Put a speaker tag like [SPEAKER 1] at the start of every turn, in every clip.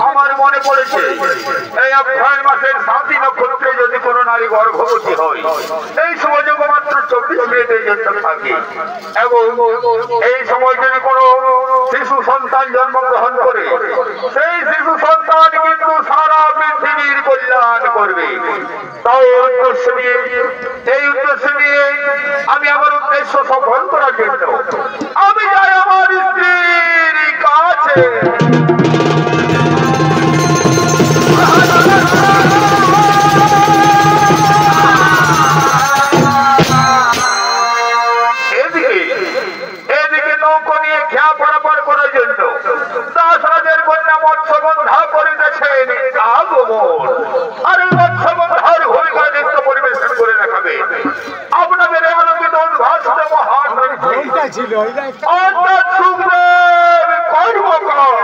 [SPEAKER 1] আমার মনে পড়েছে এই অক্ষয় মাসের 7 নক্ষত্রে যদি কোনো নারী গর্ভবতী হয় এই সময় মাত্র 24 মিনিটের জন্য থাকে এবং এই সময় যদি কোনো শিশু সন্তান জন্মগ্রহণ করে সেই শিশু সন্তান কিন্তু সারা পৃথিবীর কল্যাণ করবে। তাই এই উদ্দেশ্য নিয়ে আমি আমার উদ্দেশ্য সফল করার জন্য আমি যাই আমার স্ত্রীর কাছে। এদিকে নৌকো নিয়ে খেয়া পারাপার করার জন্য 10 রাজের কন্যা মৎস্যগন্ধা করিতেছেন আগমন। আর এই মৎস্যগন্ধার ভূমিকা নৃত্য পরিবেশন করে দেখাবে আপনাদের আলোকিত উদ্ভাসিত মহান অর্থাৎ সুখদেব কর্মকার।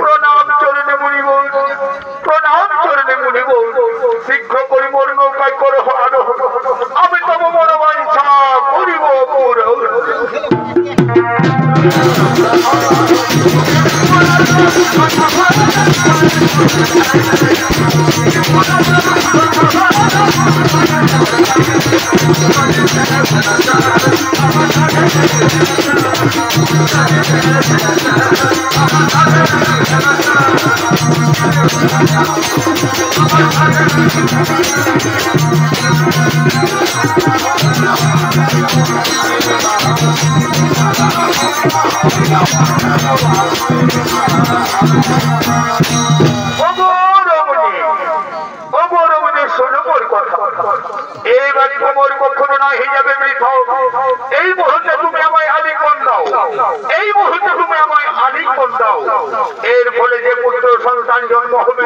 [SPEAKER 1] প্রণাম চরণে মুনিবর, প্রণাম চরণে মুনিবর, শীঘ্র করি মোর নৌকায় করো আরোহণ, আমি তব বড় বাঞ্ছা করিব পূরণ। এই মুহূর্তে তুমি আমায় আলিঙ্গন দাও, এই মুহূর্তে তুমি আমায় আলিঙ্গন দাও। এর ফলে যে পুত্র সন্তান জন্ম হবে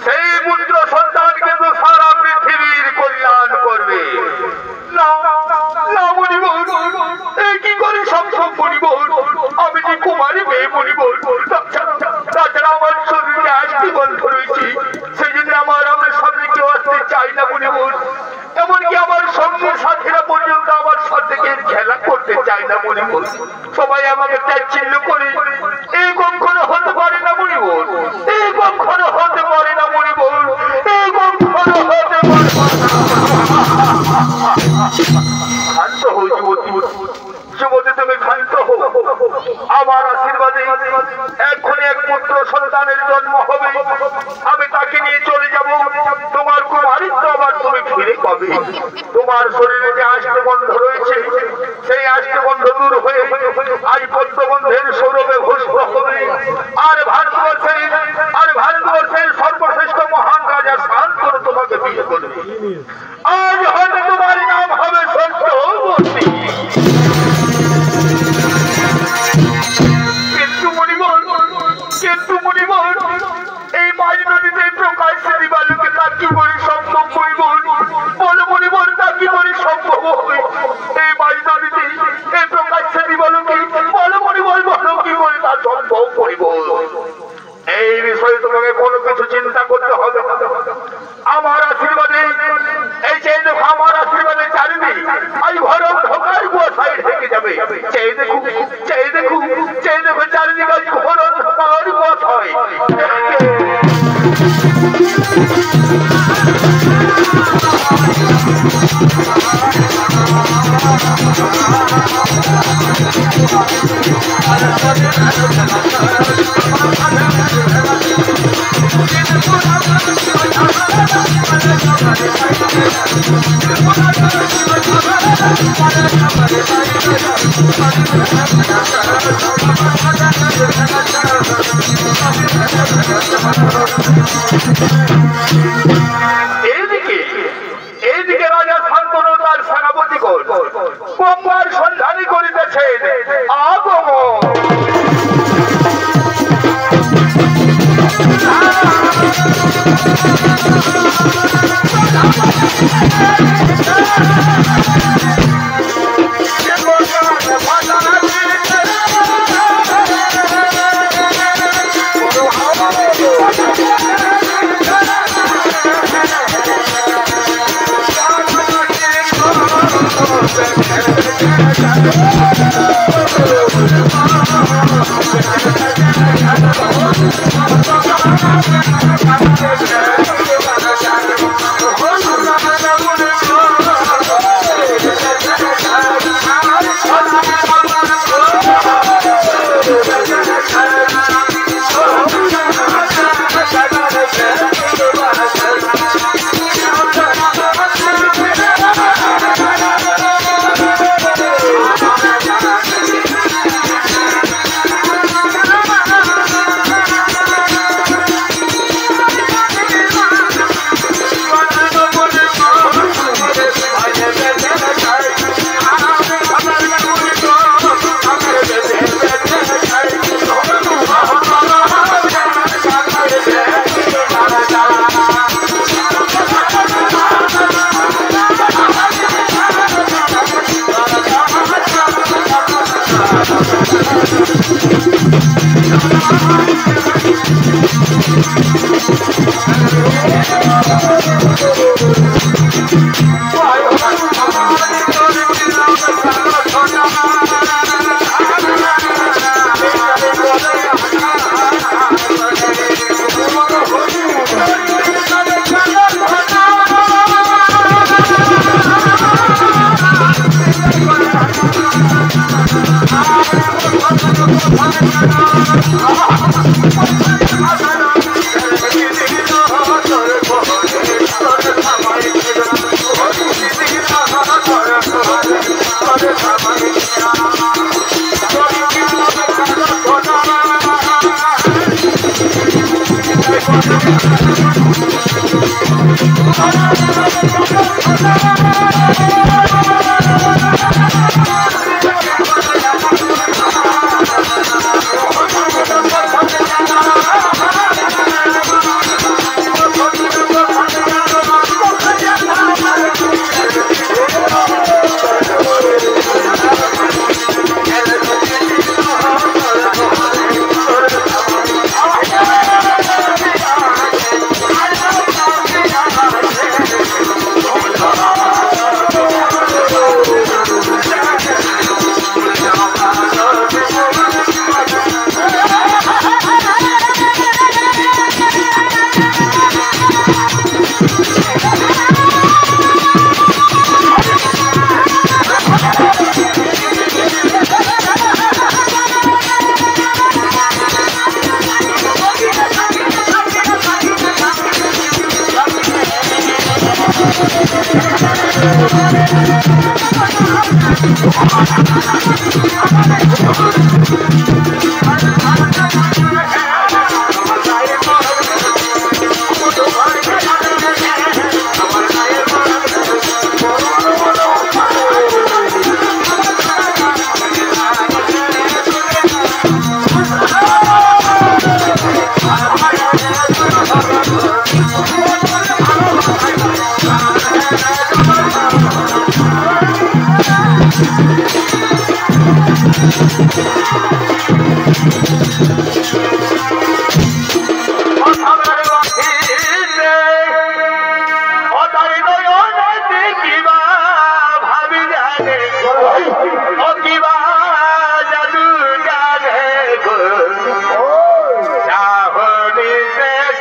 [SPEAKER 1] সেই পুত্র সন্তান কিন্তু সারা পৃথিবীর কল্যাণ করবে। কি করে সম্ভব মণিবর? আমি যে কুমারী মেয়ে মণিবর, তাছাড়া আমার শরীরে আষ্টি বন্ধ রয়েছে, সেই জন্য আমার সামনে কেউ আসতে চাই না মণিবর। এমনকি আমার সঙ্গে সাথীরা পর্যন্ত আমার সাথে খেলা করতে চায় না মণিবর। সবাই আমাকে তাচ্ছিল্য করে। এই কখনো হতে পারে না মণিবর, এই কখনো হতে পারে না মণিবর, এই কখনো হতে পারে। শান্ত হও যুবতী, যুবতী তুমি শান্ত হও। আমার আশীর্বাদে এক্ষুনি এক পুত্র সন্তানের জন্ম হবে, আমি তাকে নিয়ে চলে যাব। তোমার কুমারিত্ব আবার তুমি ফিরে পাবে। তোমার শরীরে যে আষ্টগন্ধ রয়েছে সেই আষ্টগন্ধ দূর হয়ে আজ পদ্মগন্ধের সৌরভে ভস্ম হবে। আর ভারতবর্ষের সর্বশ্রেষ্ঠ মহান রাজা শান্তনু তোমাকে বিয়ে করবে। আজ হয়তো তোমার নাম হবে সত্যবতী। কিন্তু মণিবর এই মাঝ নদীতে প্রকাশ্যে দিবালুকে তা কি করে সম্ভব মণিবর? বলো মণিবর, তা কি করে সম্ভব হবে? এই মাঝ নদীতে এই প্রকাশ্যে দিবালুকে বলো মণিবর, বলো কি করে তা সম্ভব মণিবর? এই বিষয়ে তোমাকে কোনো কিছু চিন্তা করতে হবে। আমার আশীর্বাদে এই যে দেখো, আমার আশীর্বাদে চারিদিক আজ ভরম ঢোকার কুয়াশায় ঢেকে যাবে। চেয়ে দেখো, চেয়ে দেখো, চেয়ে দেখো চারিদিক আজ ভরম এইদিকে রাজা শান্তনু তার সেনাপতিগণ গঙ্গার সন্ধানী করিতেছেন। আগমন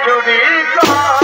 [SPEAKER 2] Chudi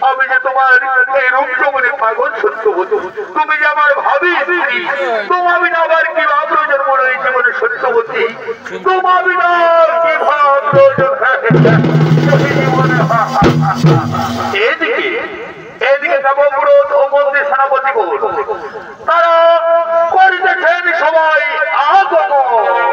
[SPEAKER 1] আমি যে তোমার এই রূপ যমনে পাগল সত্যবতী, তুমি যে আমার ভাবি স্ত্রী, তোমার আবার কি ভাব জন্ম রয়েছে বলে সত্যবতী, তোমার কি ভাব এদিকে এদিকে নবগ্রত ও মন্দির সেনাপতি তারা করিতেছেন সবাই আগমন।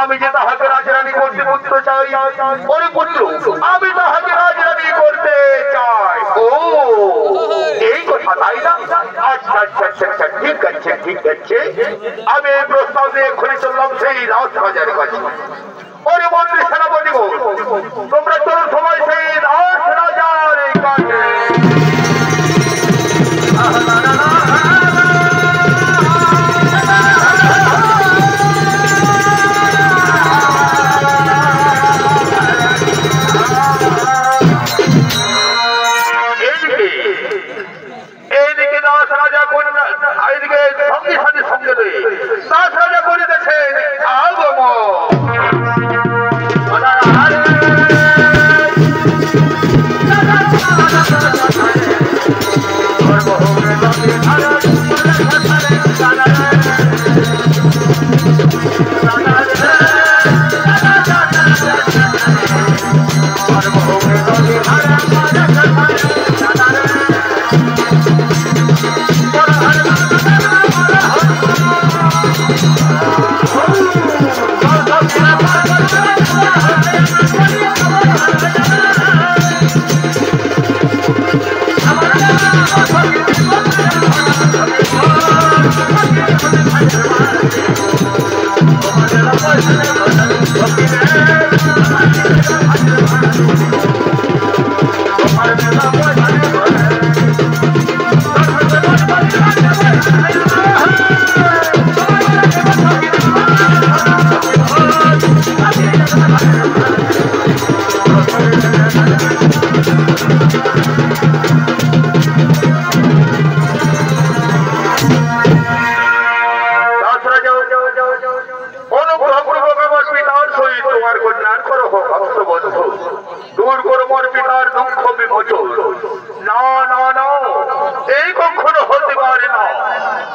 [SPEAKER 1] আমি যে তাহাকে রাজরানী করতে পুত্র চাই, ওরে পুত্র আমি তাহাকে রাজরানী করতে চাই। ও এই কথা তাই না? আচ্ছা আচ্ছা আচ্ছা ঠিক আছে ঠিক আছে, আমি এই প্রস্তাব নিয়ে ঘুরে চললাম সেই রাজরাজার কাছে। ওরে মন্ত্রী সেনাপতি তোমরা চলো সবাই সেই রাজরাজার কাছে। আগমন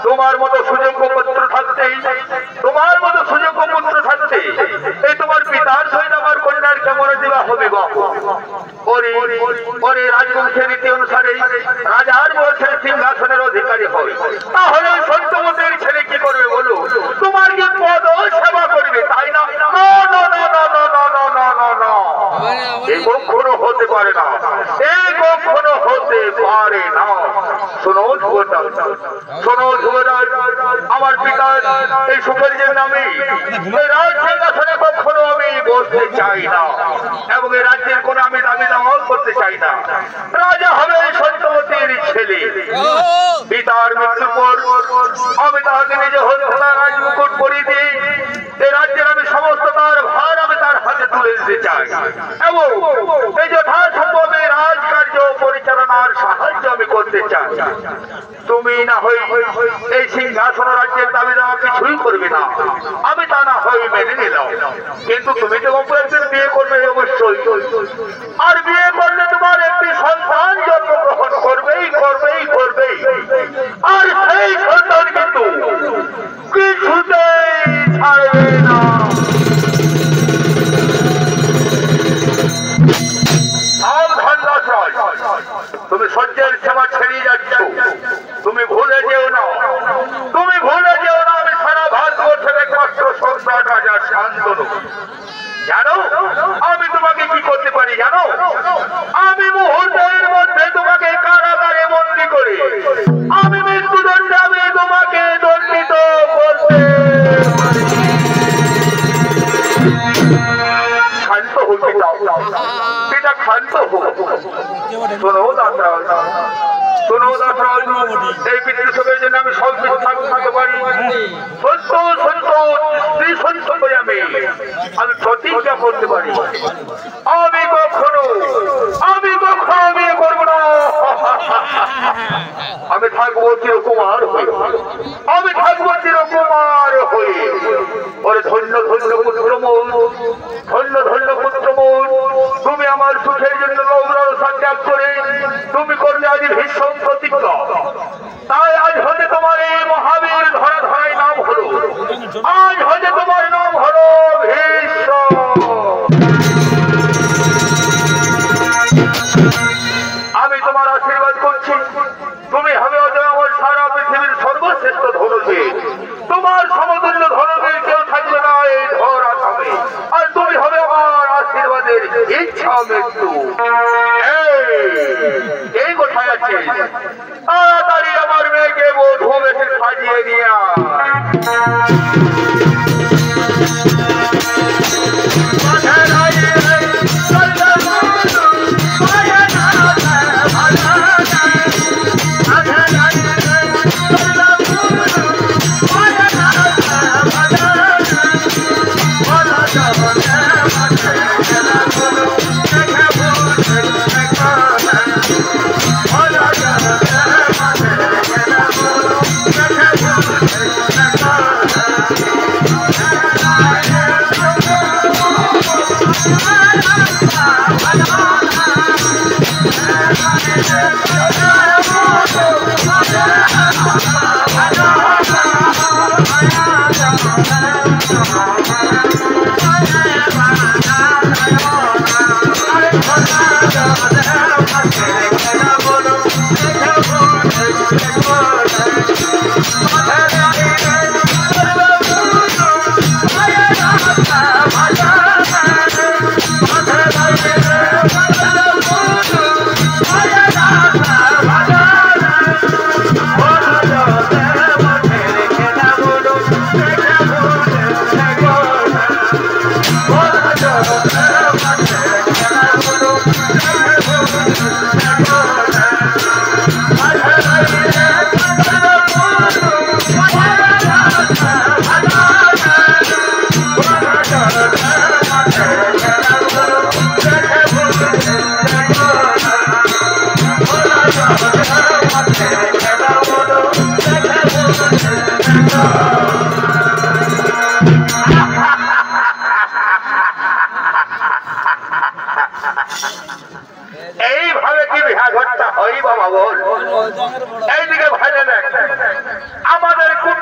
[SPEAKER 1] তোমার মতো সুযোগ্য পুত্র থাকতে তোমার মতো সুযোগ্য পুত্র থাকতে এই তোমার পিতার সহিত আমার কন্যার কেমন দেওয়া হবে গো? ওরে রাজবংশের রীতি অনুসারে রাজার বংশের সিংহাসনের অধিকারী হয়, তাহলে সত্যবতের ছেলে কি করবে বলো? তোমার কি পদ সেবা করবে, তাই না? এ কখনো হতে পারে না, এ কখনো হতে পারে না। শোনো যুবরাজ, শোনো যুবরাজ, আমার পিতা এই সুখের জন্য আমি এই রাজ সিংহাসনে কখনো আমি বসতে চাই না, এবং এই রাজ্যের কোনো আমি দাবি দাওয়া করতে চাই না। রাজা হবে সত্যবতীর ছেলে। পিতার মৃত্যুর পর আমি তাহাকে নিজে হত্যা রাজমুকুট পরিয়ে দিই, এই রাজ্যের আমি সমস্ত তার ভার আমি তার হাতে তুলে দিতে চাই, এবং এই যথাসম্ভব রাজকার্য পরিচালনার সাহায্য আমি করতে চাই। তুমি না হয় এই সিংহাসন রাজ্যের দাবি দেওয়া কিছুই করবে না, আমি তা না হয় মেনে নিলাম, কিন্তু তুমি তো একদিন বিয়ে করবে অবশ্যই, আর বিয়ে করলে তোমার একটি সন্তান জন্মগ্রহণ করবেই করবেই করবেই, আর সেই সন্তান কিন্তু কিছুতেই ছাড়বে না। তুমি সহ্যের সেবা ছেড়িয়ে যাচ্ছ, তুমি ভুলে যেও না, তুমি ভুলে যেও না আমি সারা ভারতবর্ষের একমাত্র সম্রাট রাজা শান্তনু। জানো আমি তোমাকে কি করতে পারি জানো? আমি মুহূর্তের মধ্যে তোমাকে কারাগারে বন্দী করে আমি মৃত্যুদণ্ডে আমি তোমাকে দণ্ডিত করতে পারি। শান্ত হতে দাও, সেটা শান্ত হোক। শোনো দাসরাজ, শোনো দাসরাজ, এই পিতৃসভের জন্য আমি সব কিছু থাকতে পারি, সত্য সত্য ত্রিসত্য করে আমি প্রতিজ্ঞা করতে পারি, আমি কখনো বিয়ে করব না। আমি থাকবো চিরকুমার হয়ে, আমি থাকবো চিরকুমার হয়ে। ওরে ধন্য ধন্য পুত্রমোল, ধন্য ধন্য পুত্রমোল, তুমি আমার সুখের জন্য ত্যাগ করে তুমি করলে আজ ভীষণ প্রতিজ্ঞা, তাই আজ হতে তোমার এই মহাবীর ধরা ধরাই নাম হলো, আজ হতে তোমার নাম হলো ভীষ্ম। আমি তোমার আশীর্বাদ করছি, তুমি হবে আমার সারা পৃথিবীর সর্বশ্রেষ্ঠ ধনবীর, তোমার সমতুল্য ধনবীর কেউ থাকবে না এই ধরা থামে, আর তুমি হবে আমার আশীর্বাদের ইচ্ছা মৃত্যু। এই কোথায় আছে? তাড়াতাড়ি আমার মেয়েকে বধূ বেশে সাজিয়ে নিয়ে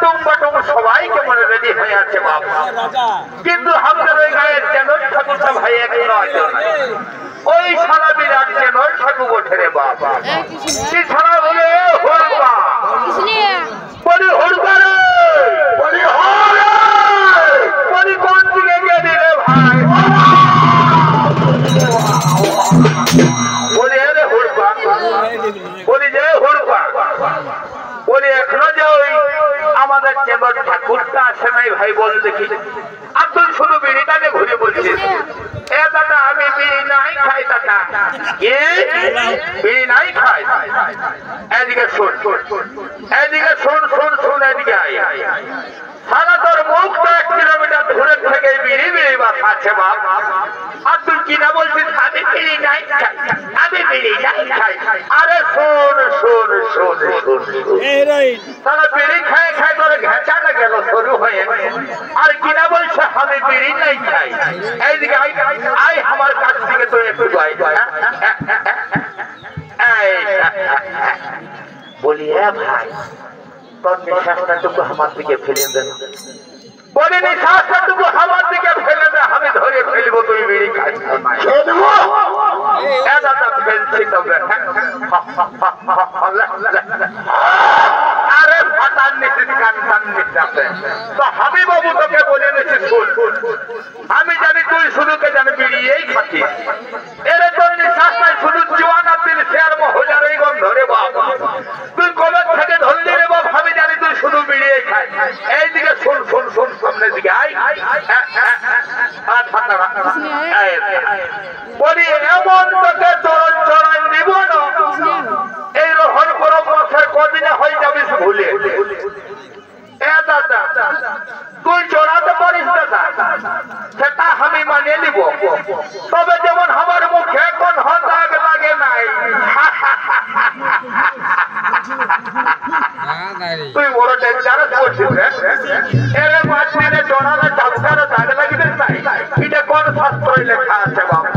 [SPEAKER 1] কুটুম বাটুম সবাই কেমন রেডি হয়ে আছে বাবা, কিন্তু আমাদের ওই গায়ের চেনর ঠাকুরটা ভাই এখনো আছে ওই সারা বিরাট চেনর ঠাকুর বসে রে বাবা। কি ছাড়া বলে হরবা বলি হরবা রে বলি হরে বলি কোন দিকে গেলি রে ভাই বলি রে হরবা বলি যে হরবা বলি এখনো যে ওই আমাদের চেম্বার ঠাকুরটা আসে নাই ভাই বল দেখি। আব্দুল শুধু বিড়িটাকে ঘুরে বলছিস এ দাদা আমি বিড়ি নাই খাই দাদা কি বিড়ি নাই খাই এদিকে শোন এদিকে শোন শোন শোন এদিকে আয় সারা তোর মুখটা 1 কিলোমিটার দূরের থেকে বিড়ি বিড়ি বাস আছে বাপ। আর তুই কিনা বলছিস আমি বিড়ি নাই খাই আমি বিড়ি নাই খাই। আরে শোন শোন শোন শোন তারা বিড়ি খায় খায় তোর ঘেঁচাটা গেল শুরু হয়ে আর কিনা বলছে আমি বিড়ি নাই খাই। এইদিকে আয় আমার কাছ থেকে তো একটু বলি হ্যাঁ ভাই তোর নিঃশ্বাসটাটুকু আমার দিকে ফেলে দেন বলি নিঃশ্বাসটাটুকু আমার দিকে ফেলে দে আমি ধরে ফেলবো তুই বিড়ি খাই দাদা ফেলছি তবে আরে ফাটার নিশ্চিত কান কান নিচ্ছে তো আমি বাবু তোকে বলে নিচ্ছি শুন আমি জানি তুই শুধুকে জানি বিড়িয়েই খাচ্ছিস এরে তোর নিঃশ্বাস নাই শুধু জোয়ানা দিন শেয়ার মহজার এই গন্ধ রে বাবা তুই কবে থেকে ধরলি রে বাবা আমি জানি তুই শুধু বিড়িয়েই খাই। এইদিকে শোন শোন শোন সামনের দিকে আয় বলি এমন তোকে চরণ চড়াই দিব না এই রহন করো মাসের কদিনে হয়ে যাবিস ভুলে দাদা তুই চড়াতে পারিস দাদা সেটা আমি মানিয়ে নিব তবে যেমন আমার মুখে কোন দাগ লাগে নাই তুই বড় ডেঞ্জারাস করছিস এর মাঝখানে চড়ালে চালকারে দাগ লাগিবে নাই এটা কোন শাস্ত্রে লেখা আছে বাবা।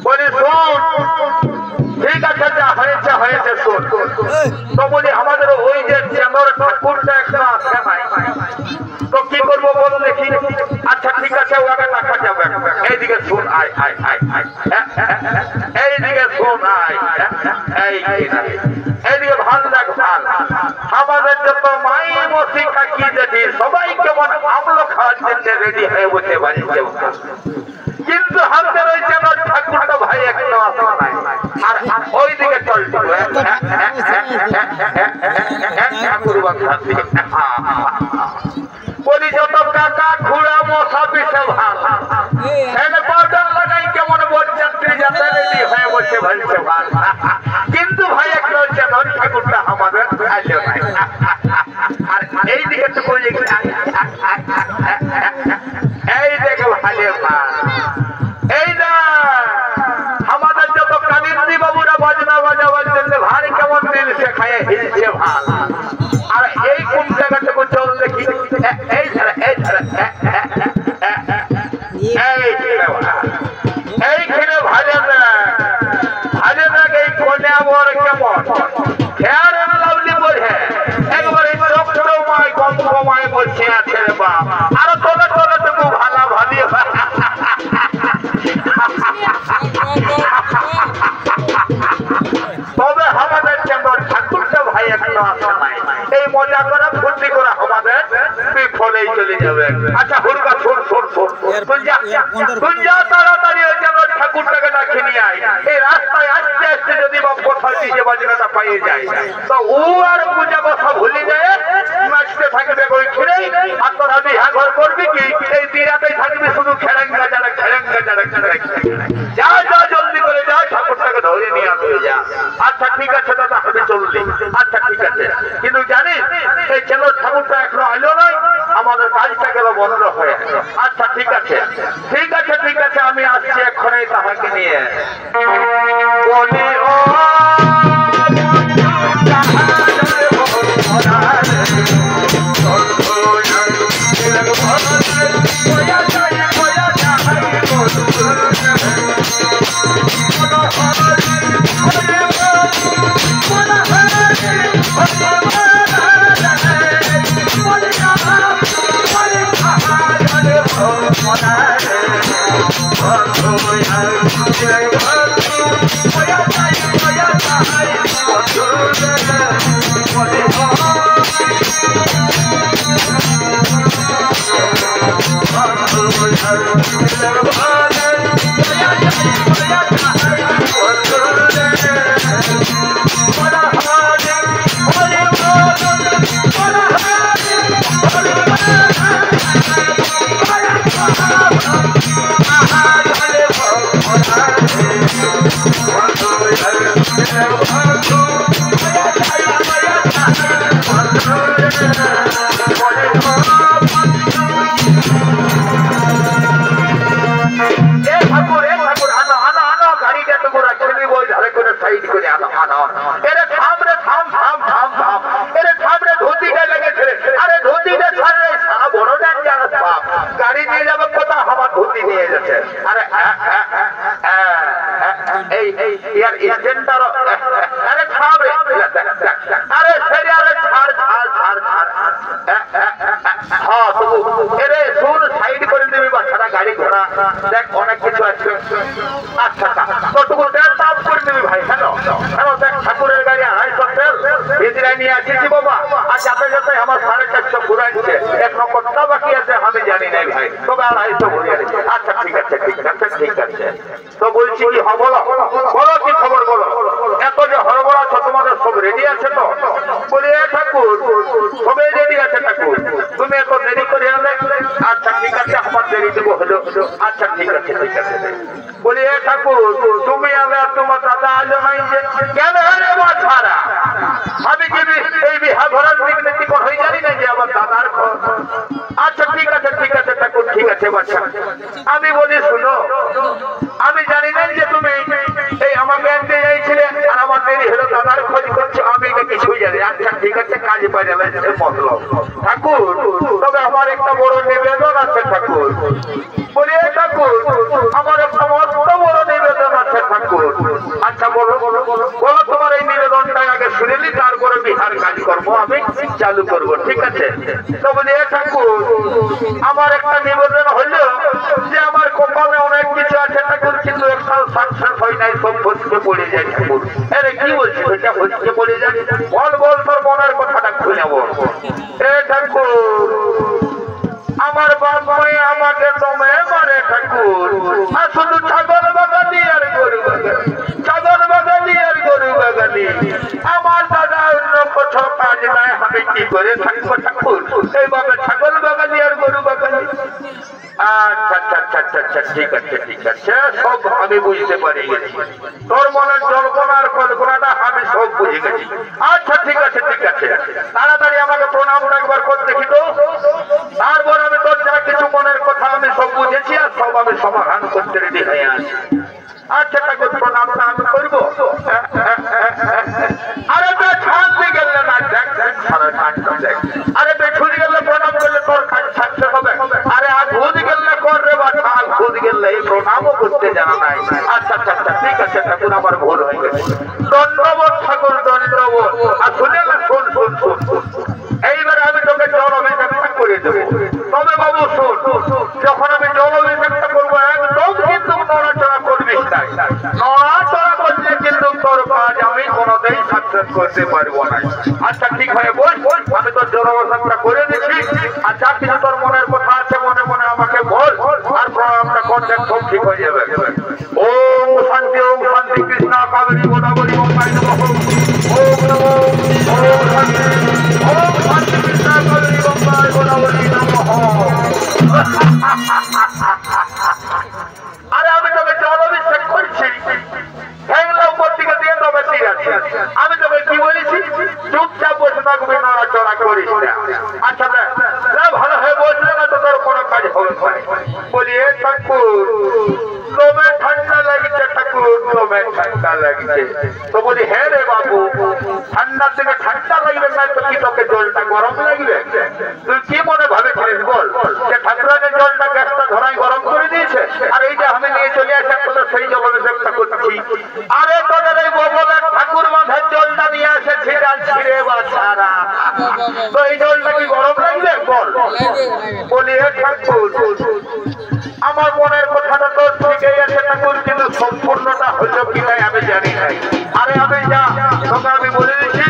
[SPEAKER 1] বলি শোন ঠিক আছে যা হয়েছে হয়েছে শোন তো বলি আমাদের ওই যে চেম্বার ঠাকুরটা একটা আছে নাই তো কি করবো বল দেখি। আচ্ছা ঠিক আছে ওকে রাখা যাবে এইদিকে শোন আয় আয় আয় আয় এইদিকে শোন আয় এইদিকে ভাল দেখ ভাল আমাদের যত মাই মসি কাকি দেখি সবাই কেমন আমলো খাওয়ার জন্য রেডি হয়ে বসে বাড়িতে কিন্তু আমাদের ওই চেম্বার ঠাকুরটা ভাই একটা আসা নাই আর ওই দিকে চলছে বলি যত কাকা ঘোড়া মশা পিছে ভাল পাউডার লাগাই কেমন বরযাত্রী যাতে রেডি হয়ে বসে ভালছে ভাল কিন্তু ভাই একটা হচ্ছে ধন ঠাকুরটা আমাদের আসে নাই আর এই দিকে তো বলি এই দেখো ভালে ভাল এই না আমাদের যত কালিন্দি বাবুরা বাজনা বাজাবার জন্য ভারী কেমন দিন সে খায় হিলছে ভাল আর এই কোন জায়গাটুকু চল দেখি এই এইখানে ভালে ভালে দেখ এই কন্যা বর কেমন ফেয়ার এন্ড লাভলি বলে একবার এই চক্রমায় গঙ্গমায় বলছে আছে রে বাপ আরো তোলে তোলে তুমি ভালা ভালি তবে আমাদের চেম্বার ঠাকুরটা ভাই এখনো আসা নাই এই মজা করা ফুর্তি করা আমাদের বিফলেই চলে যাবে। আচ্ছা হুরগা শোন শোন শোন তুই যা তাড়াতাড়ি ওই চেম্বার ঠাকুরটাকে ডাকে নিয়ে আয় এই রাস্তায় আস্তে আস্তে যদি বা কোথাও ডিজে বাজনাটা পাইয়ে যায় তো ও আর পূজা বসা ভুলে যায় নাচতে থাকবে ওইখানে আর তোরা বিহা ঘর করবি কি এই দিরাতেই থাকবি শুধু খেলেঙ্গা যারা যা যা জলদি করে যা ঠাকুরটাকে ধরে নিয়ে আসবে যা। আচ্ছা ঠিক আছে দাদা আমি চললি আচ্ছা ঠিক আছে কিন্তু জানিস এই ছেলে ঠাকুরটা এখনো আইলো নাই আমাদের কাজটা গেল বন্ধ হয়ে। আচ্ছা ঠিক আছে ঠিক আছে ঠিক আছে আমি আসছি এক্ষণে তাহাকে নিয়ে বলি ও হ্যাঁ তবু এরে শোন সাইড করে দিবি বাচ্চারা গাড়ি ঘোড়া দেখ অনেক কিছু আছে। আচ্ছা তোটুকু তেল তাপ করে দিবি ভাই। হ্যালো হ্যালো দেখ ঠাকুরের গাড়ি 250 তেল ভিতরে নিয়ে আসিছি বাবা। আর যাতে যাতে আমার 450 ঘুরাইছে 1 নম্বরটা বাকি আছে আমি জানি নাই ভাই, তবে 250 ঘুরিয়ে দিচ্ছি। আচ্ছা ঠিক আছে ঠিক আছে। তো বলছি কি বলো বলো কি খবর বলো। এত যে হড়বড় আছো তোমাদের সব রেডি আছে তো? বলি ঠাকুর সবাই রেডি আছে ঠাকুর, তুমি এত দেরি করে এলে। আচ্ছা ঠিক আছে আমার দেরি দেবো হলো। আচ্ছা ঠিক আছে বলি ঠাকুর তুমি আগে তোমার দাদা আলো নাই যে কেন ছাড়া আমি কি এই বিহা ঘরের নীতি হয়ে জানি না যে আমার দাদার ঘর। আচ্ছা ঠিক আছে ঠাকুর ঠিক আছে বাচ্চা। আমি বলি শুনো আমি জানি না যে তুমি এই আমাকে আনতে যাইছিলে আর আমার দেরি হলো দাদার খোঁজ করছো, আমি কিছুই জানি। আচ্ছা ঠিক আছে কাজ পাইলে মতলব ঠাকুর, তবে আমার একটা বড় নিবেদন আছে ঠাকুর। বলি ঠাকুর আমার একটা মস্ত বড় নিবেদন আছে ঠাকুর। আচ্ছা বলো তোমার এই নিবেদনটা আগে শুনেলি তারপরে বিহার কাজকর্ম আমি চালু করব, ঠিক আছে? তো বলি ঠাকুর আমার একটা নিবেদন হলো যে আমার কপালে অনেক কিছু আছে ঠাকুর, কিন্তু একটা সাকসেস হয় নাই, সব হচ্ছে পড়ে যায় ঠাকুর। আরে কি বলছিস এটা হচ্ছে পড়ে যায়? বল তোর মনের কথাটা খুলে বল। ঠাকুর আমার বাপ মায়ে আমাকে দমে মারে ঠাকুর, আর শুধু ছাগল বাগানি আর গরু বাগানি। আমার দাদা অন্য কোথাও কাজ নাই, আমি কি করে থাকবো ঠাকুর? এইভাবে ছাগল বাগানি আর গরু বাগানি। আচ্ছা ঠিক আছে সব আমি বুঝতে পারি গেছি, তোর মনের জল্পনা আর কল্পনাটা আমি সব বুঝে গেছি। আচ্ছা ঠিক আছে তাড়াতাড়ি আমাকে প্রণামটা একবার করতে দেখি তো, তারপর আমি তোর যা কিছু মনের কথা আমি সব বুঝেছি আর সব আমি সমাধান করতে রেডি হয়ে আছি। আচ্ছা ঠাকুর প্রণামটা আমি করবো। আরে ছাড়তে গেলে না দেখ দেখ আরে বেছুরি গেলে প্রণাম করলে তোর কাজ থাকতে হবে। আরে আধুদ গেলে কর রে বাছা, আধুদ গেলে এই প্রণামও করতে জানা নাই। আচ্ছা ঠিক আছে ঠাকুর আমার ভুল হয়ে গেছে। দণ্ডবোধ ঠাকুর দণ্ডবোধ। আর শুনে না শোন এইবারে আমি তোকে জল অভিষেকটা করে দেবো। তবে বাবু শোন, যখন আমি জল অভিষেকটা করবো একদম কিন্তু নড়াচড়া করবি না। নড়াচড়া করলে কিন্তু তোর কাজ আমি কোনোদিন সাকসেস করতে পারবো না। আচ্ছা ঠিক হয়ে বল, আমি তোর জল অভিষেকটা করে দিচ্ছি। আর যা কিছু তোর মনের কথা আছে মনে মনে আমাকে বল, আর প্রণামটা করলে সব ঠিক হয়ে যাবে। ওম শান্তি কৃষ্ণ কাবেরী গোদাবরী গঙ্গায় নমঃ। ওম নমো ওম শান্তি কৃষ্ণ কাবেরী গঙ্গায় গোদাবরী নমঃ। আরে আমি তোকে জল অভিষেক করছি, হ্যাংলা উপর দিকে দিয়ে তবে ঠিক আছে। আমি তোকে কি বলেছি চুপচাপ বসে থাকবি, নড়াচড়া করিস না। আচ্ছা ভালো হয়ে বসলে না তো তোর কোনো কাজ হবে। বলি ঠাকুর তোমে ঠান্ডা লাগছে ঠাকুর, তোমে ঠান্ডা লাগছে। তো বলি হ্যাঁ রে বাবু ঠান্ডার থেকে ঠান্ডা লাগবে না তো কি তোকে জলটা গরম লাগবে? তুই কি মনে ভাবেছিলিস বল যে ঠাকুরের জলটা গ্যাসটা ধরাই গরম করে দিয়েছে আর এইটা আমি নিয়ে চলে আসে সেই জল অভিষেকটা করছি। আরে তোদের এই বগলের ঠাকুর মাথার জলটা নিয়ে আসে ছিঁড়ে বা ছাড়া, তো এই জলটা কি গরম লাগবে বল? বলি ঠাকুর আমার মনের কথাটা তো ঠিকই আছে ঠাকুর, কিন্তু সম্পূর্ণটা হইল কি নাই আমি জানি নাই। আরে আমি যা তোকে আমি বলে দিচ্ছি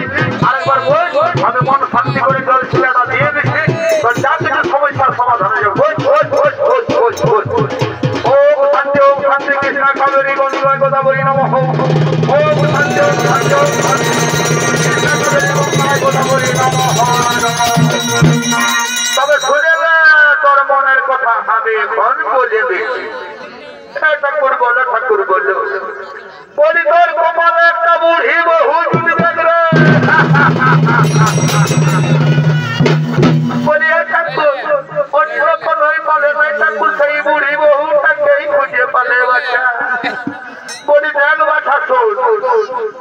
[SPEAKER 1] আরেকবার বল, আমি মন শান্তি করে জল ছিলাটা দিয়ে দিচ্ছি, তো যা কিছু সমস্যার সমাধান হয়ে যাবে। ওম শান্তি কৃষ্ণ কাবেরী গঙ্গায় গোদাবরী নমঃ। ওম শান্তি কৃষ্ণ কাবেরী গঙ্গায় গোদাবরী নমঃ। তবে শুনে তোর মনের কথা আমি এখন বলে দিচ্ছি। ঠাকুর বললো বলি তোর কপালে একটা বুড়ি বহু জুটি দেখবে। বলি ঠাকুর অন্য কোনোই পালে নাই ঠাকুর, সেই বুড়ি বহুটাকেই খুঁজে পালে বাচ্চা। বলি দেখ বাছা শোন,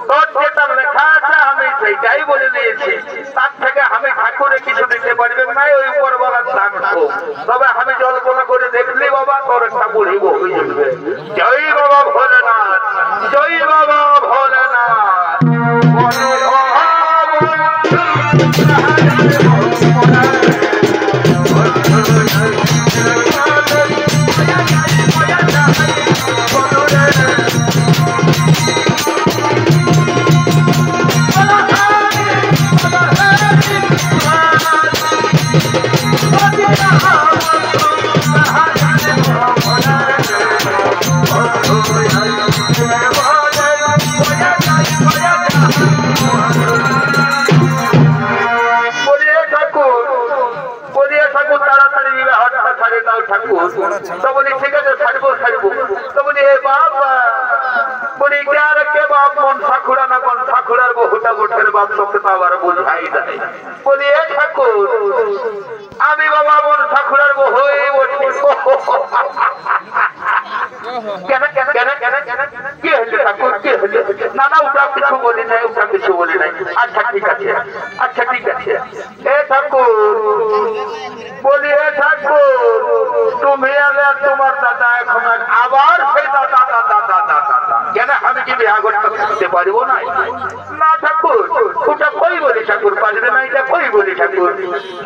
[SPEAKER 1] তোর যেটা লেখা আছে আমি সেইটাই বলে দিয়েছি, তার থেকে আমি ঠাকুরে কিছু দিতে পারবেন না, ওই উপরওয়ালার দান হোক। তবে আমি জল্পনা করে দেখলি বাবা তোর একটা বুড়ি বহু জুটবে। জয় বাবা ভোলেনাথ, জয় বাবা ভোলেনাথ। ঠাকুর। তো বলি ঠিক আছে ছাড়বো ছাড়বো। তো বলি এ বাবা বলি কে বাপ মন ঠাকুরা না কোন ঠাকুরার বহুটা গোঠের বাপ তোকে তো আবার বোঝাই দেয়। বলি এ ঠাকুর আমি বাবা মন ঠাকুরার বহুই বলছি। কেন কেন কেন কেন কেন কি হয়েছে ঠাকুর কি হয়েছে? না না ওটা কিছু বলি নাই ওটা কিছু বলি নাই। আচ্ছা ঠিক আছে আচ্ছা ঠিক আছে। এ ঠাকুর বলি এ ঠাকুর তুমি আলে তোমার দাদা এখন আবার সেই দাদা দাদা দাদা দাদা কেন আমি কি বিয়া করতে থাকতে পারবো না? না ঠাকুর ওটা কই বলি ঠাকুর পারবে না এটা কই বলি ঠাকুর।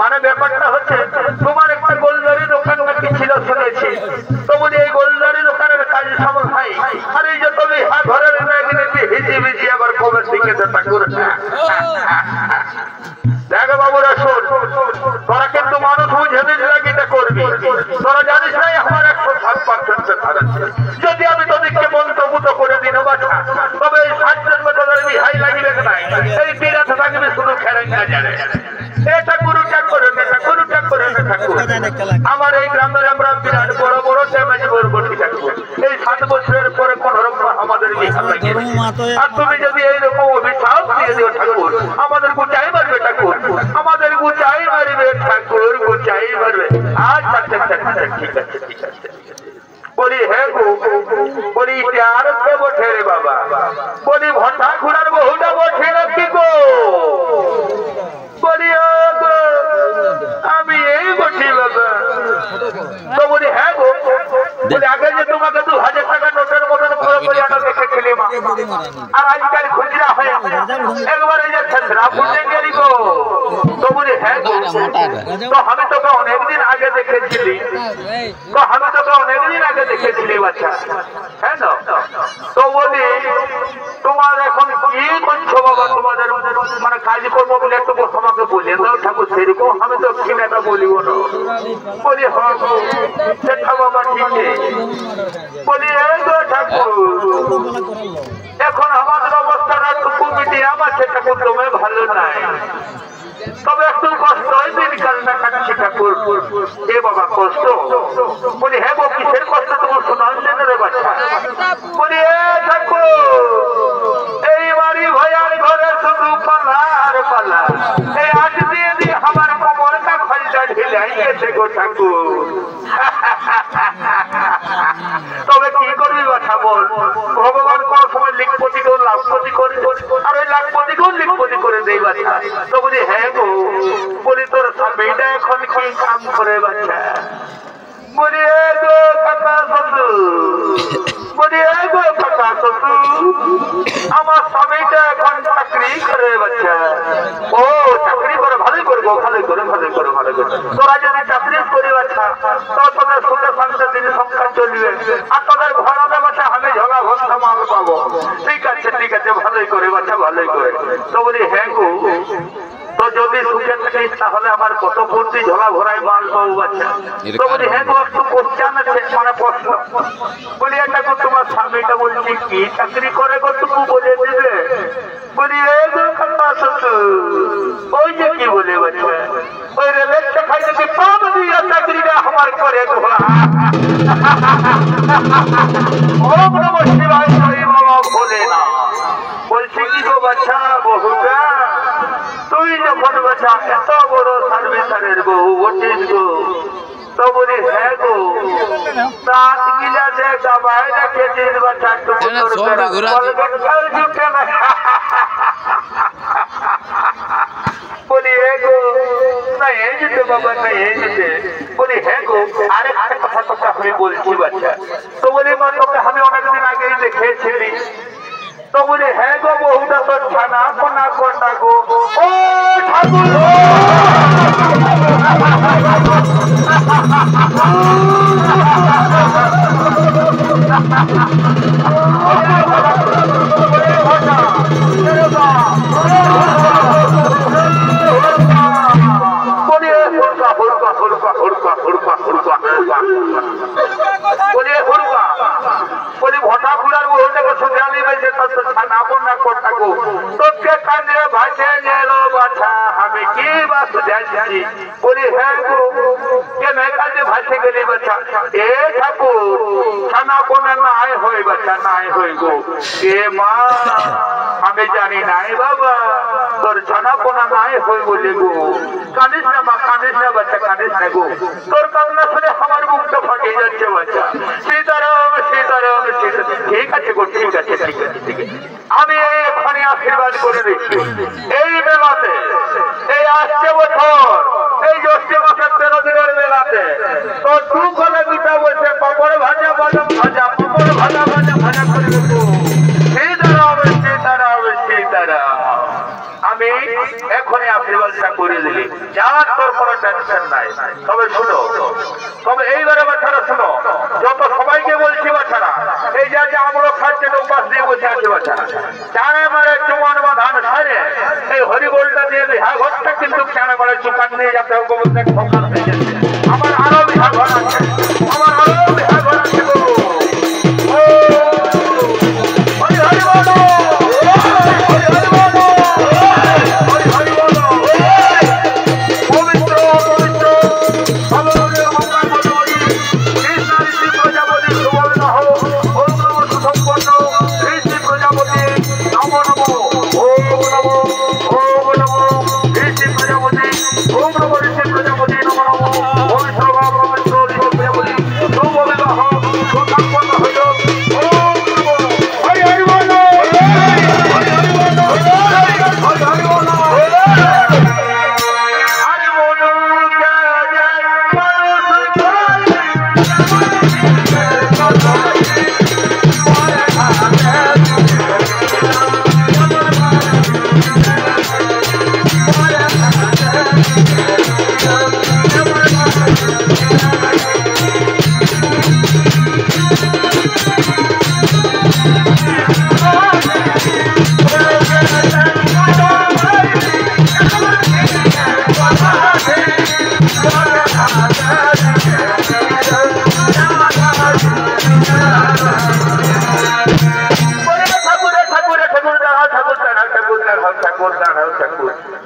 [SPEAKER 1] মানে ব্যাপারটা হচ্ছে তোমার একটা গোলদারি দোকান নাকি ছিল শুনেছি। তো বলি এই গোলদারি দোকানের কাজ সফল হয় আর এই যে তুমি ঘরের হিজি ভিজি আবার কবে শিখেছে ঠাকুর। দেখ বাবুরা শোন তোরা কিন্তু মানুষ বুঝে দিলে এটা করবি। তোরা জানিস নাই আমার 107% যদি আমি তোদেরকে মন্তব্য করে দিন তবে এই 60 বছরের বিহাই লাগিবে নাই এই তীরাথ থাকবে শুধু খেলেন না জানে। এটা গুরুটা করে নেতা গুরুটা করে ঠাকুর। আমার এই গ্রামের আমরা বিরাট বড় বড় ড্যামেজ বরবটি ঠাকুর। এই 7 বছরের পরে কোন রকম আমাদের বিহার লাগে। আর তুমি যদি এইরকম অভিশাপ দিয়ে দিও ঠাকুর আমাদের গুচাই মারবে ঠাকুর আমাদের গুচাই মারবে ঠাকুর গুচাই মারবে। আচ্ছা আচ্ছা ঠিক আছে ঠিক আছে। বলি হে গো বলি আর কে বসে রে বাবা? বলি ভটা খুড়ার বহুটা বসে নাকি গো? বলি আমি এই বসি বাবা। তো বলি হ্যাঁ গো বলি আগে যে তোমাকে 2000 টাকা নোটের মতন করে করে আনা দেখেছিলি মা আর আজকাল খুচরা হয়ে একবার এই যে ছেঁচড়া ফুটে গেলি গো। তো বলি হ্যাঁ গো তো আমি তোকে অনেকদিন আগে দেখেছিলি। তো আমি তোকে অনেকদিন আগে দেখেছিলি বাচ্চা হ্যাঁ না? তো বলি তোমার এখন কি করছো বাবা? তোমাদের মানে কাজ করবো বলে একটু আমাকে বলে দাও ঠাকুর সেরকম আমি তো কিনাটা বলিব না। বলি হ্যাঁ সেটা বাবা ঠিক বলি এই গো ঠাকুর এখন আমাদের অবস্থাটা একটু কমিটি আমার সেটা দমে ভালো নাই তবে একটু কষ্ট হয় দিনকাল না কাটছি ঠাকুর। এ বাবা কষ্ট? বলি হ্যাঁ গো কিসের কষ্ট তোমার শোনাচ্ছেন রে বাচ্চা? বলি এ ঠাকুর এই বাড়ি ভয়ার ঘরে শুধু পালা আর পালা এই আজ দিয়ে দিয়ে আমার কোমরটা খলটা ঢিলাই গেছে গো ঠাকুর। তবে কি করবি বাছা বল? ভগবান কোন সময় লিখপতিকেও লাভপতি করে আর ওই লাভপতিকেও লিখপতি করে দেই বাছা। তো বলি হ্যাঁ গো বলি তোর স্বামীটা এখন কি কাম করে বাচ্চা? বলি এ গো কাকা বন্ধু বলি এ গো কাকা বন্ধু আমার স্বামীটা এখন চাকরি করে বাচ্চা। ও চাকরি করে ভালোই করবো ভালোই করে ভালোই করে ভালো করে। তোরা যদি চাকরি করি বাচ্চা তো তোদের সুখে শান্তি দিন সংসার চলবে আর তোদের ঘরে বাচ্চা আমি ঝগা ঘন্টা মাল পাবো। ঠিক আছে ভালোই করে বাচ্চা ভালোই করে। তো বলি হ্যাঁ গো তো যদি সুখে থাকিস তাহলে আমার কত বুদ্ধি ঝোলা ভরাই মাল পাবো বাচ্চা। তো বলি হ্যাঁ গো একটু কোশ্চেন আছে মানে প্রশ্ন। বলি এটা গো তোমার স্বামীটা বলছি কি চাকরি করে গো টুকু বলে দিবে? বলি এই গো কাকা শুধু ওই যে কি বলে বাচ্চা ওই রেলের খাই যদি পাব দিয়া চাকরিটা আমার করে ঘোড়া। ওম নমঃ শিবায় হরি বাবা ভোলে না। বলছি কি গো বাচ্চা বহুটা তুই যখন বাচ্চা এত বড় সার্ভিসারের বউ বটিস গো। তো বলি হ্যাঁ গো 7 কিলা যে দবাই রেখেছিস বাচ্চা বলি হে গো না এই যেতে বাবা না এই যেতে। বলি হ্যাঁ গো আরেকটা কথা তোকে আমি বলছি বাচ্চা। তো বলি মা তোকে আমি অনেকদিন আগেই দেখেছিলি। তো বলি হ্যাঁ গো বহুটা তোর ছানা কোনা কোনটা গো? ও ঠাকুর বলি ভটা খুড়ার বহুটাকে সুজালি বেঁচে ছানা কোনা কোনটা গো? তোকে কান্দে ভাসে গেল বাছা আমি কি বা সুজাইছি ভাসছি। বলি হ্যাঁ গো, কেন কাজে ভাসে গেলি বাচ্চা? এ ঠাকুর ছানা কোনা নাই হই বাচ্চা, নাই হই গো। এ মা আমি জানি নাই বাবা, তোর ছানা কোনা নাই হই বলে গো। কাঁদিস না মা, কাঁদিস না বাচ্চা, কাঁদিস না গো। তোর কান্না শুনে আমার মুখটা ফাটিয়ে যাচ্ছে বাচ্চা। সীতারাম সীতারাম সীতারাম। ঠিক আছে গো, ঠিক আছে, ঠিক আছে, ঠিক আছে। আমি এখানে আশীর্বাদ করে দিচ্ছি, এই বেলাতে, এই আসছে বছর, এই জ্যৈষ্ঠ মাসের 13 দিনের বেলাতে তোর দু গলে দুটা বসে পাপড় ভাজা ভাজা ভাজা, পাপড় ভাজা ভাজা ভাজা করে দেবো। সীতারাম সীতারাম সীতারাম। আমি এখনই আশীর্বাদটা করে দিলি, যার তোর কোনো টেনশন নাই। তবে শুনো, তবে এইবারে বাচ্চারা শুনো, যত সবাইকে বলছি বাচ্চারা, এই যে আমরা খাচ্ছে উপাস দিয়ে বসে আছে বাচ্চারা, চারে মারে চুমান বা ধান সারে এই হরিবোলটা দিয়ে বিহা ঘরটা কিন্তু চারে মারে চুকান নিয়ে যেতে হবে। আমার আরো বিহা ঘর আছে, আমার আরো বিহা ঘর আছে গো। হরি হরি বলো, হরি হরি বলো, হরি হরি বলো। পবিত্র পবিত্র সর্বদেব মঙ্গল বলি, কৃষ্ণ ঋষি প্রজাপতি সুবর্ণ হো, ওম নমঃ সুসম্পন্ন ঋষি প্রজাপতি নমো নমো, ওম নমো, ওম নমো ঋষি প্রজাপতি, ওম নমো ঋষি প্রজাপতি নমো নমো, পবিত্র বা পবিত্র ঋষি প্রজাপতি শুভ বিবাহ সুসম্পন্ন হইল। ওম নমো, হরি হরি বলো, হরি হরি বলো, হরি হরি বলো। আরে বলো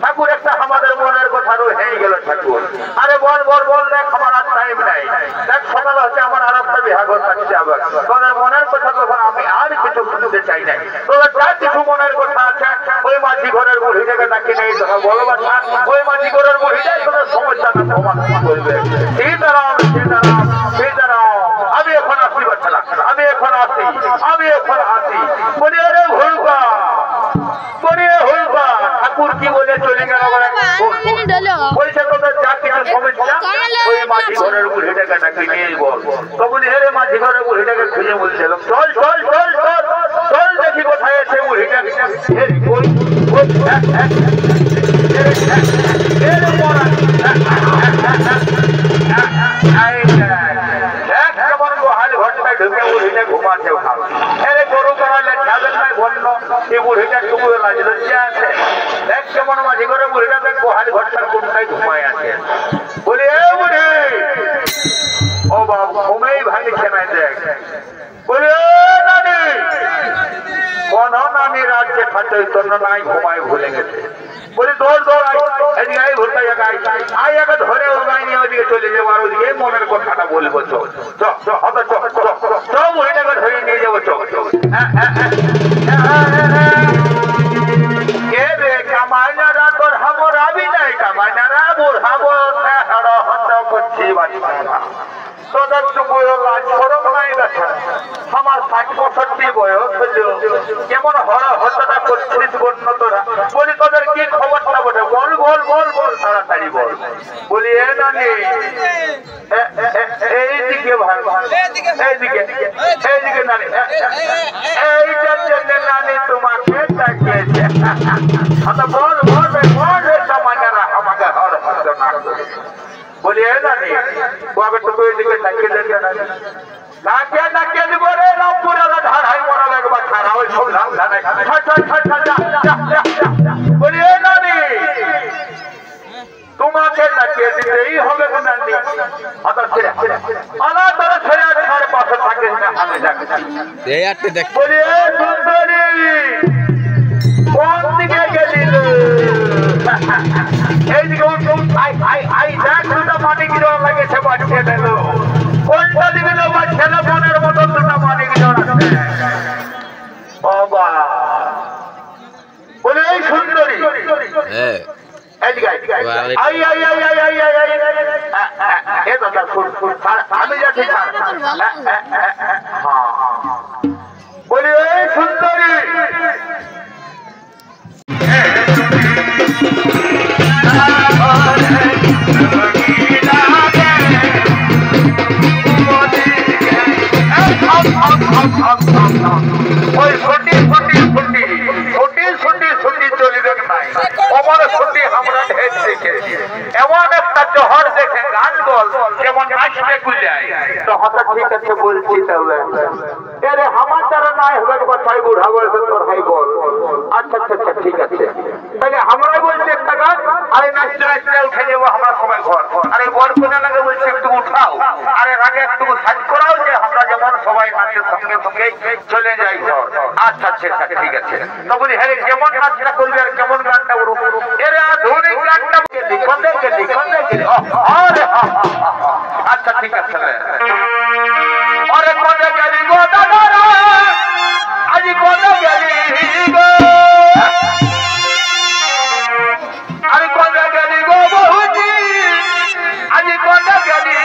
[SPEAKER 1] ঠাকুর একটা আমাদের মনের কথা হয়ে গেল ঠাকুর। আরে বল বল বল, দেখ আমার আর টাইম নাই, দেখ সকাল হচ্ছে আমার আর একটা বিহাগর থাকছে। আবার তোদের মনের কথা তখন আমি আর কিছু শুনতে চাই নাই। তোদের যা কিছু মনের কথা আছে ওই মাঝি ঘরের বুড়িটাকে ডাকি নেই, তোরা বলো বাচ্চা, ওই মাঝি ঘরের বুড়িটাই তোদের সমস্যাটা সমাধান করবে। সীতারাম সীতারাম সীতারাম। আমি এখন আসি বাচ্চারা, আমি এখন আসি, আমি এখন আসি। বলি আরে ভুলবা, বলি ভুলবা, ঠাকুর কি বলে চলে গেল? বলছে তোদের যা কিছু সমস্যা ওই মাঝি ঘরের বুড়িটাকে ডাকি নিয়ে বল। তো বলি হে মাঝি ঘরের বুড়িটাকে খুঁজে বলছিলাম, চল চল চল চল চল দেখি কোথায় আছে বুড়িটা। কেমন গোহাল ঘরটায় ঢুকে বুড়িটা ঘুমাচ্ছে ওখানে। এরে গরু করালে যাবেন না বলল, এই বুড়িটা টুকু লজ্জা আছে। দেখ কেমন মাঝি ঘরে বুড়িটা দেখ গোহাল ঘরটার কোনটায় ঘুমায় আছে। বলি এ বুড়ি, ও বাবা ঘুমেই ভাঙছে না দেখ। বলি নানি, কোন নানি রাজ্যে চৈতন্য নাই, ঘুমায় ভুলে গেছে। বলি দৌড় দৌড় এদিকে আই, ঘুরতে আই, একে ধরে ওর গায়ে নিয়ে ওদিকে চলে যাবো, আর ওদিকে মনের কথাটা বলবো। বুড়িটাকে ধরে নিয়ে যাবো। কে রে কামাইনারা তোর হাবর আবি নাই, কামাইনারা বুড়াবো করছি বাচ্চারা। তোদের তো লাজ সরম নাই দেখা। আমার 60-65 বয়স হলো, কেমন হত্যা করছিস বন্য তোরা? বলি তোদের কি খবরটা বলে বল বল বল বল, তাড়াতাড়ি বল। বলি এ নানি, এইদিকে ভাই, এইদিকে এইদিকে নানি, এইটার জন্য নানি তোমাকে ডাকিয়েছে। বল বল বল, সামান্যরা আমাকে হর হত্য না করে। বলি এ নানি, বাবাটুকু এদিকে ডাকিয়ে দেবে না, ডাকিয়ে ডাকিয়ে দিব রে। রামপুরা ধারাই মরা লাগবা ছাড়া ওই সব ধান ধারাই। বলি এ নানি, তোমাকে ডাকিয়ে দিতেই হবে নানি। আলা তোরা ছেড়ে ছাড় পাশে থাকিস না, আমি ডাকি। বলি এ সুন্দরী, কোন দিকে গেলি? এইদিকে আই দেখ দুটো মানিক জোড়া লাগেছে বাচ্চা দিল কোনটা দিবে না বাচ্চা না মনের মতো দুটো মানিক জোড়া আছে বাবা বলে এই সুন্দরী আমি যাচ্ছি বলি এই সুন্দরী ওই ছুটি ছুটি ছুটি ছুটি ছুটি ছুটি চলিবে নাই আমার ছুটি আমরা ঢের দেখেছি এমন একটা জহর দেখে গান বল যেমন নাচতে গুলায় তো হঠাৎ ঠিক আছে বলছি তবে আরে আমার দ্বারা নাই হবে কথাই বুড়া বলছে তোর ভাই বল আচ্ছা আচ্ছা আচ্ছা ঠিক আছে তাহলে আমরা বলছি একটা গান আরে নাচতে নাচতে উঠে যাবো আমরা সবাই ঘর আরে বর কোনে লাগে বলছে একটু উঠাও আরে আগে একটু সাজ করাও যে আমরা যেমন সবাই নাচের সঙ্গে সঙ্গে চলে যাই ঘর আচ্ছা আচ্ছা ঠিক আছে তো বলি হ্যাঁ কেমন নাচটা করবি আর কেমন গানটা উড়বো এর আধুনিক গানটা আরে আচ্ছা ঠিক আছে আরে কোনে গেলি গো দাদা আজ কোনে গেলি গো আরে কোনে গেলি গো বহুজি আজ কোনে গেলি